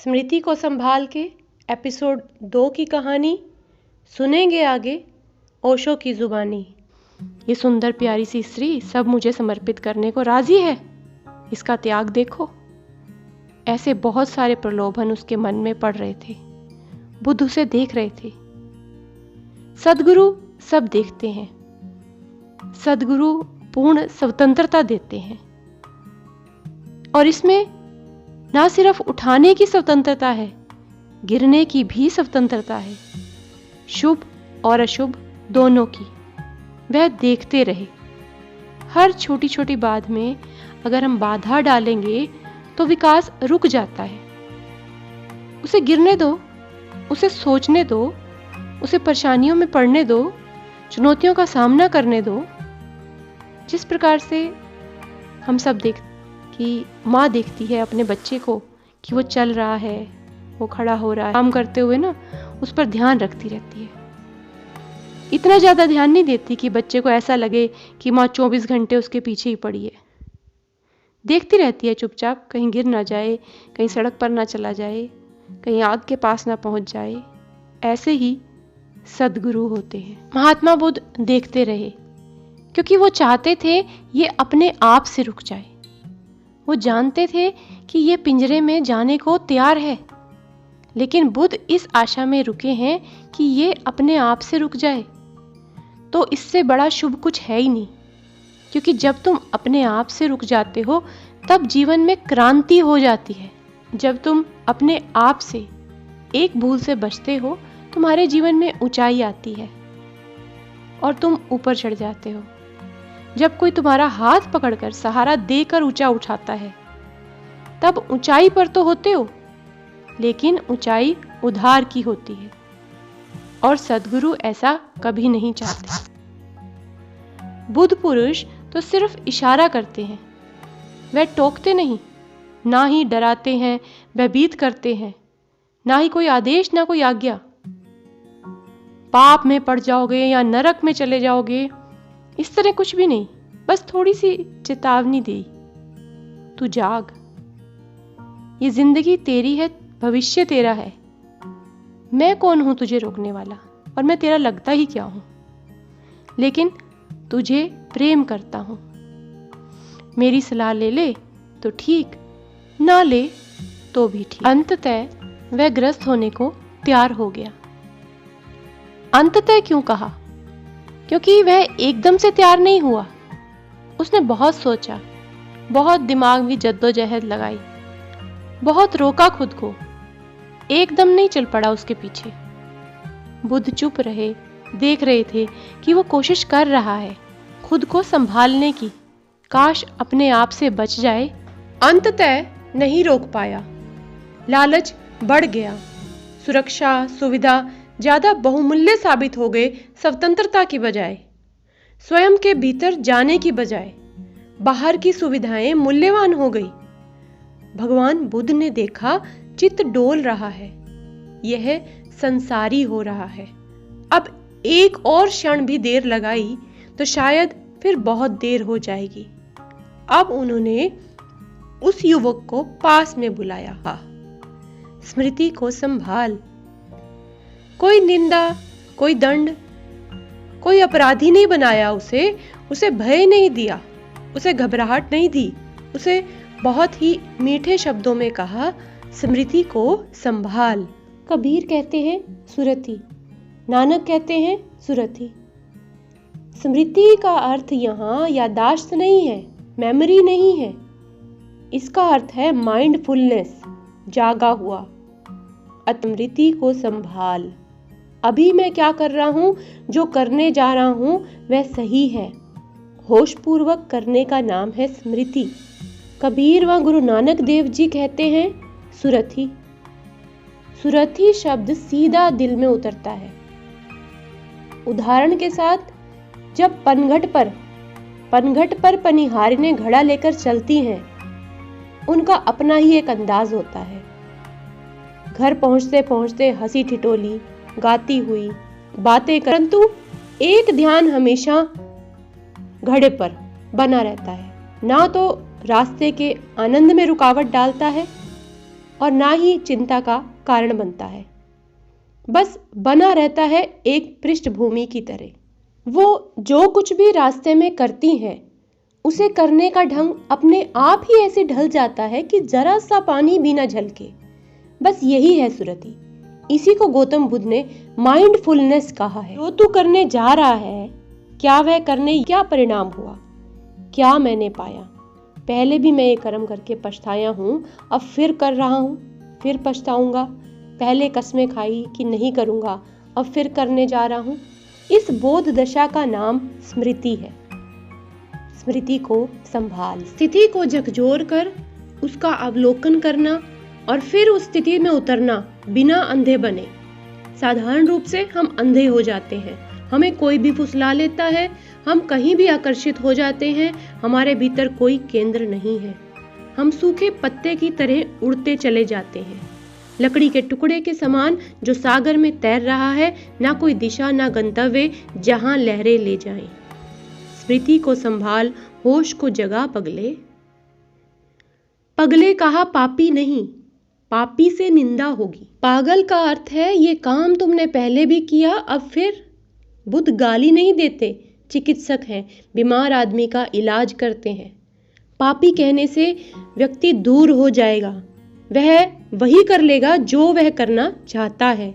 स्मृति को संभाल के एपिसोड 2 की कहानी सुनेंगे आगे ओशो की जुबानी। ये सुंदर प्यारी सी स्त्री सब मुझे समर्पित करने को राजी है। इसका त्याग देखो। ऐसे बहुत सारे प्रलोभन उसके मन में पड़ रहे थे। बुद्ध उसे देख रहे थे। सद्गुरु सब देखते हैं। सद्गुरु पूर्ण स्वतंत्रता देते हैं और इसमें ना सिर्फ उठाने की स्वतंत्रता है, गिरने की भी स्वतंत्रता है, शुभ और अशुभ दोनों की। वह देखते रहे। हर छोटी छोटी बात में अगर हम बाधा डालेंगे तो विकास रुक जाता है। उसे गिरने दो, उसे सोचने दो, उसे परेशानियों में पड़ने दो, चुनौतियों का सामना करने दो। जिस प्रकार से हम सब कि माँ देखती है अपने बच्चे को कि वो चल रहा है, वो खड़ा हो रहा है, काम करते हुए ना उस पर ध्यान रखती रहती है। इतना ज़्यादा ध्यान नहीं देती कि बच्चे को ऐसा लगे कि माँ 24 घंटे उसके पीछे ही पड़ी है। देखती रहती है चुपचाप, कहीं गिर ना जाए, कहीं सड़क पर ना चला जाए, कहीं आग के पास ना पहुंच जाए। ऐसे ही सद्गुरु होते हैं। महात्मा बुद्ध देखते रहे क्योंकि वो चाहते थे ये अपने आप से रुक जाए। वो जानते थे कि ये पिंजरे में जाने को तैयार है, लेकिन बुद्ध इस आशा में रुके हैं कि ये अपने आप से रुक जाए। तो इससे बड़ा शुभ कुछ है ही नहीं, क्योंकि जब तुम अपने आप से रुक जाते हो तब जीवन में क्रांति हो जाती है। जब तुम अपने आप से एक भूल से बचते हो, तुम्हारे जीवन में ऊंचाई आती है और तुम ऊपर चढ़ जाते हो। जब कोई तुम्हारा हाथ पकड़कर सहारा देकर ऊंचा उठाता है, तब ऊंचाई पर तो होते हो, लेकिन ऊंचाई उधार की होती है और सद्गुरु ऐसा कभी नहीं चाहते। बुद्ध पुरुष तो सिर्फ इशारा करते हैं। वह टोकते नहीं, ना ही डराते हैं, भयभीत करते हैं, ना ही कोई आदेश, ना कोई आज्ञा। पाप में पड़ जाओगे या नरक में चले जाओगे, इस तरह कुछ भी नहीं। बस थोड़ी सी चेतावनी दी, तू जाग, ये जिंदगी तेरी है, भविष्य तेरा है। मैं कौन हूं तुझे रोकने वाला, और मैं तेरा लगता ही क्या हूं, लेकिन तुझे प्रेम करता हूं। मेरी सलाह ले ले तो ठीक, ना ले तो भी ठीक। अंततः वह ग्रस्त होने को तैयार हो गया। अंततः क्यों कहा? क्योंकि वह एकदम से तैयार नहीं हुआ। उसने बहुत सोचा, बहुत दिमाग में जद्दोजहद लगाई, बहुत रोका खुद को। एकदम नहीं चल पड़ा उसके पीछे। बुद्ध चुप रहे, देख रहे थे कि वो कोशिश कर रहा है खुद को संभालने की। काश अपने आप से बच जाए। अंततः नहीं रोक पाया। लालच बढ़ गया। सुरक्षा, सुविधा ज्यादा बहुमूल्य साबित हो गए स्वतंत्रता की बजाय। स्वयं के भीतर जाने की बजाय बाहर की सुविधाएं मूल्यवान हो गई। भगवान बुद्ध ने देखा चित्त डोल रहा है, यह संसारी हो रहा है। अब एक और क्षण भी देर लगाई तो शायद फिर बहुत देर हो जाएगी। अब उन्होंने उस युवक को पास में बुलाया। स्मृति को संभाल। कोई निंदा, कोई दंड, कोई अपराधी नहीं बनाया उसे भय नहीं दिया, उसे घबराहट नहीं दी। उसे बहुत ही मीठे शब्दों में कहा, स्मृति को संभाल। कबीर कहते हैं सुरति, नानक कहते हैं सुरति। स्मृति का अर्थ यहाँ यादाश्त नहीं है, मेमोरी नहीं है। इसका अर्थ है माइंडफुलनेस, जागा हुआ। स्मृति को संभाल। अभी मैं क्या कर रहा हूं, जो करने जा रहा हूं वह सही है। होश पूर्वक करने का नाम है स्मृति। कबीर व गुरु नानक देव जी कहते हैं सुरथि। सुरथि शब्द सीधा दिल में उतरता है। उदाहरण के साथ, जब पनघट पर पनिहारिनें घड़ा लेकर चलती हैं, उनका अपना ही एक अंदाज होता है। घर पहुंचते पहुंचते हंसी ठिठोली, गाती हुई, बातें, परंतु एक ध्यान हमेशा घड़े पर बना रहता है। ना तो रास्ते के आनंद में रुकावट डालता है, और ना ही चिंता का कारण बनता है। बस बना रहता है एक पृष्ठभूमि की तरह। वो जो कुछ भी रास्ते में करती हैं, उसे करने का ढंग अपने आप ही ऐसे ढल जाता है कि जरा सा पानी भी ना झलके। बस यही है सुरति। इसी को गौतम बुद्ध ने माइंडफुलनेस कहा है। जो तू करने जा रहा है, क्या वह करने क्या परिणाम हुआ, क्या मैंने पाया। पहले भी मैं ये कर्म करके पछताया हूँ, अब फिर कर रहा हूँ, फिर पछताऊंगा। पहले कस्में खाई कि नहीं करूंगा, अब फिर करने जा रहा हूँ। इस बोध दशा का नाम स्मृति है। स्मृति को संभाल, स्थिति को झकझोर कर उसका अवलोकन करना और फिर उस स्थिति में उतरना बिना अंधे बने। साधारण रूप से हम अंधे हो जाते हैं, हमें कोई भी फुसला लेता है, हम कहीं भी आकर्षित हो जाते हैं, हमारे भीतर कोई केंद्र नहीं है। हम सूखे पत्ते की तरह उड़ते चले जाते हैं, लकड़ी के टुकड़े के समान जो सागर में तैर रहा है, ना कोई दिशा ना गंतव्य जहां लहरें ले जाएं। स्मृति को संभाल, होश को जगा पगले। पगले कहा पापी नहीं, पापी से निंदा होगी। पागल का अर्थ है ये काम तुमने पहले भी किया, अब फिर। बुद्ध गाली नहीं देते, चिकित्सक हैं, बीमार आदमी का इलाज करते हैं। पापी कहने से व्यक्ति दूर हो जाएगा, वह वही कर लेगा जो वह करना चाहता है।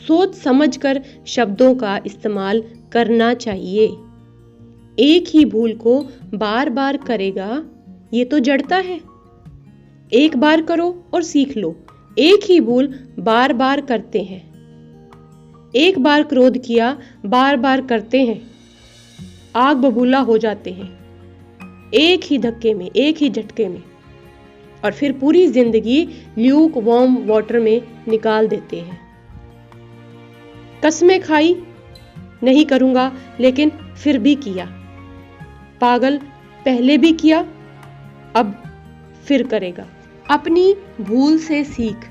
सोच समझकर शब्दों का इस्तेमाल करना चाहिए। एक ही भूल को बार बार करेगा, ये तो जड़ता है। एक बार करो और सीख लो। एक ही भूल बार बार करते हैं। एक बार क्रोध किया, बार बार करते हैं, आग बबूला हो जाते हैं, एक ही धक्के में, एक ही झटके में, और फिर पूरी जिंदगी ल्यूक वार्म वाटर में निकाल देते हैं। कसमें खाई, नहीं करूंगा, लेकिन फिर भी किया। पागल, पहले भी किया, अब फिर करेगा। अपनी भूल से सीख।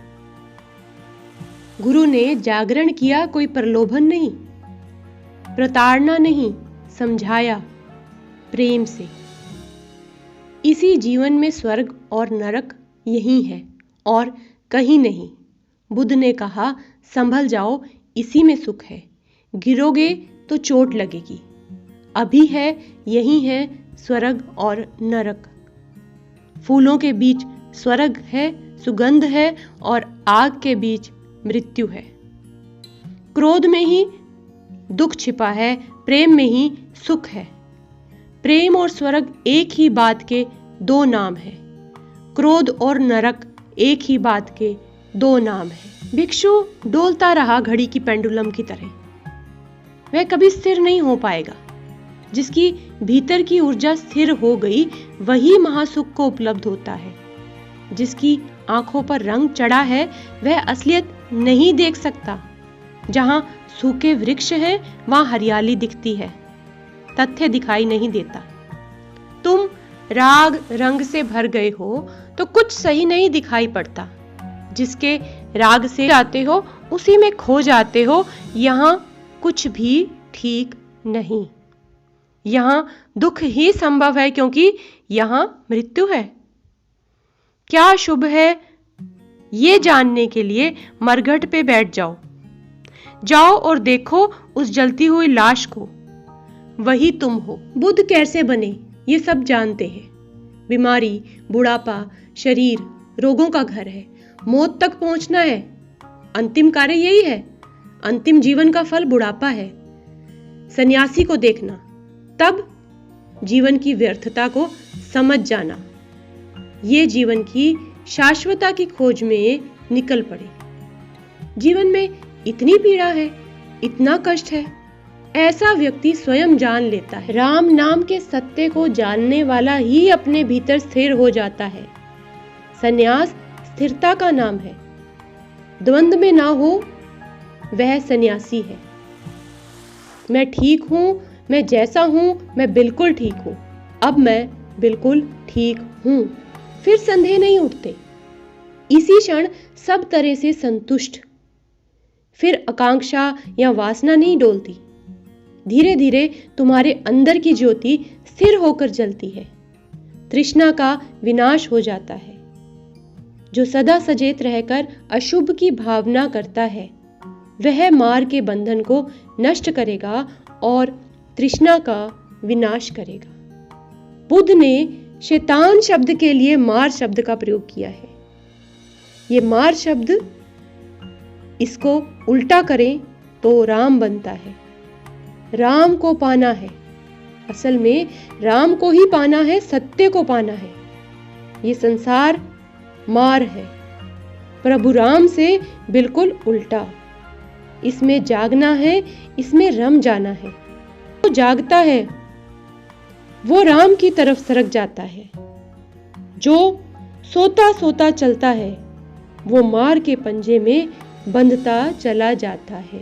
गुरु ने जागरण किया, कोई प्रलोभन नहीं, प्रताड़ना नहीं, समझाया प्रेम से। इसी जीवन में स्वर्ग और नरक यही है और कहीं नहीं। बुद्ध ने कहा, संभल जाओ, इसी में सुख है। गिरोगे तो चोट लगेगी। अभी है, यही है स्वर्ग और नरक। फूलों के बीच स्वर्ग है, सुगंध है, और आग के बीच मृत्यु है। क्रोध में ही दुख छिपा है, प्रेम में ही सुख है। प्रेम और स्वर्ग एक ही बात के दो नाम हैं। क्रोध और नरक एक ही बात के दो नाम हैं। भिक्षु डोलता रहा घड़ी की पेंडुलम की तरह। वह कभी स्थिर नहीं हो पाएगा। जिसकी भीतर की ऊर्जा स्थिर हो गई, वही महासुख को उपलब्ध होता है। जिसकी आंखों पर रंग चढ़ा है, वह असलियत नहीं देख सकता। जहां सूखे वृक्ष हैं, वहां हरियाली दिखती है, तथ्य दिखाई नहीं देता। तुम राग रंग से भर गए हो तो कुछ सही नहीं दिखाई पड़ता। जिसके राग से जाते हो, उसी में खो जाते हो। यहां कुछ भी ठीक नहीं। यहां दुख ही संभव है, क्योंकि यहां मृत्यु है। क्या शुभ है, ये जानने के लिए मरघट पे बैठ जाओ। जाओ और देखो उस जलती हुई लाश को, वही तुम हो। बुद्ध कैसे बने, ये सब जानते हैं। बीमारी, बुढ़ापा, शरीर रोगों का घर है। मौत तक पहुंचना है, अंतिम कार्य यही है। अंतिम जीवन का फल बुढ़ापा है। सन्यासी को देखना, तब जीवन की व्यर्थता को समझ जाना। ये जीवन की शाश्वता की खोज में निकल पड़े। जीवन में इतनी पीड़ा है, इतना कष्ट है, ऐसा व्यक्ति स्वयं जान लेता है। राम नाम के सत्य को जानने वाला ही अपने भीतर स्थिर हो जाता है। सन्यास स्थिरता का नाम है। द्वंद्व में ना हो, वह सन्यासी है। मैं ठीक हूं, मैं जैसा हूं, मैं बिल्कुल ठीक हूं, अब मैं बिल्कुल ठीक हूं। फिर संदेह नहीं उठते। इसी क्षण सब तरह से संतुष्ट। फिर आकांक्षा या वासना नहीं डोलती। धीरे धीरे तुम्हारे अंदर की ज्योति स्थिर होकर जलती है। तृष्णा का विनाश हो जाता है। जो सदा सचेत रहकर अशुभ की भावना करता है वह मार के बंधन को नष्ट करेगा और तृष्णा का विनाश करेगा। बुद्ध ने शैतान शब्द के लिए मार शब्द का प्रयोग किया है। ये मार शब्द, इसको उल्टा करें तो राम बनता है। राम को पाना है, असल में राम को ही पाना है, सत्य को पाना है। ये संसार मार है, प्रभु राम से बिल्कुल उल्टा। इसमें जागना है, इसमें रम जाना है। जो जागता है वो राम की तरफ सरक जाता है। जो सोता सोता चलता है वो मार के पंजे में बंधता चला जाता है।